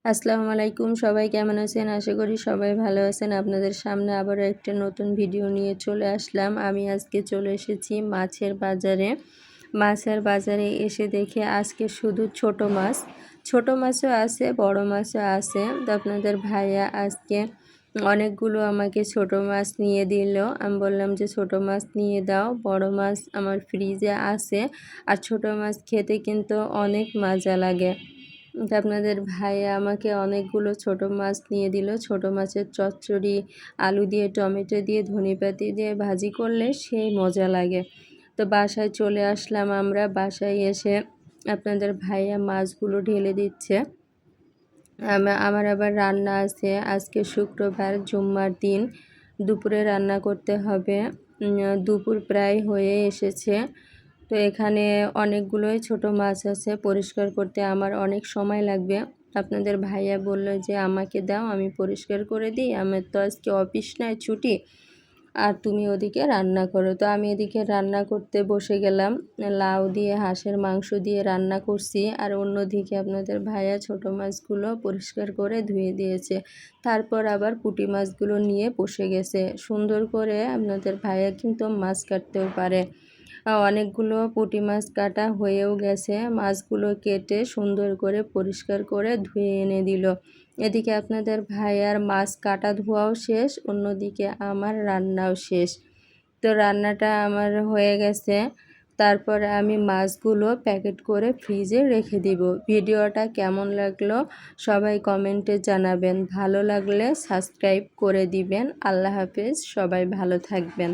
আসসালামু আলাইকুম, সবাই কেমন আছেন? আশা করি সবাই ভালো আছেন। আপনাদের সামনে আবারও একটা নতুন ভিডিও নিয়ে চলে আসলাম। আমি আজকে চলে এসেছি মাছের বাজারে। মাছের বাজারে এসে দেখি আজকে শুধু ছোট মাছও আছে, বড় মাছও আছে। তো আপনাদের ভাইয়া আজকে অনেকগুলো আমাকে ছোট মাছ নিয়ে দিল। আমি বললাম যে ছোট মাছ নিয়ে দাও, বড় মাছ আমার ফ্রিজে আছে। আর ছোট মাছ খেতে কিন্তু অনেক মজা লাগে। তো আপনাদের ভাইয়া আমাকে অনেকগুলো ছোট মাছ নিয়ে দিল। ছোট মাছের চচ্চড়ি আলু দিয়ে, টমেটো দিয়ে, ধনেপাতা দিয়ে ভাজি করলে সেই মজা লাগে। তো বাসায় চলে আসলাম আমরা। বাসায় এসে আপনাদের ভাইয়া মাছগুলো ঢেলে দিচ্ছে। আমার আবার রান্না আছে। আজকে শুক্রবার, জুম্মার দিন। দুপুরে রান্না করতে হবে। দুপুর প্রায় হয়ে এসেছে। তো এখানে অনেকগুলোই ছোট মাছ আছে। পরিষ্কার করতে আমার অনেক সময় লাগবে। আপনাদের ভাইয়া বলল যে আমাকে দাও, আমি পরিষ্কার করে দিই। আমার তো আজকে অফিস নাই, ছুটি। আর তুমি ওদিকে রান্না করো। তো আমি এদিকে রান্না করতে বসে গেলাম। লাউ দিয়ে, হাঁসের মাংস দিয়ে রান্না করছি। আর অন্যদিকে আপনাদের ভাইয়া ছোট মাছগুলো পরিষ্কার করে ধুয়ে দিয়েছে। তারপর আবার পুঁটি মাছগুলো নিয়ে বসে গেছে। সুন্দর করে আপনাদের ভাইয়া কিন্তু মাছ কাটতেও পারে। অনেকগুলো পুঁটি মাছ কাটা হয়েও গেছে। মাছগুলো কেটে সুন্দর করে পরিষ্কার করে ধুয়ে এনে দিল। এদিকে আপনাদের ভাইয়ার মাছ কাটা ধোয়াও শেষ, অন্যদিকে আমার রান্নাও শেষ। তো রান্নাটা আমার হয়ে গেছে। তারপরে আমি মাছগুলো প্যাকেট করে ফ্রিজে রেখে দিব। ভিডিওটা কেমন লাগলো সবাই কমেন্টে জানাবেন। ভালো লাগলে সাবস্ক্রাইব করে দিবেন। আল্লাহ হাফেজ, সবাই ভালো থাকবেন।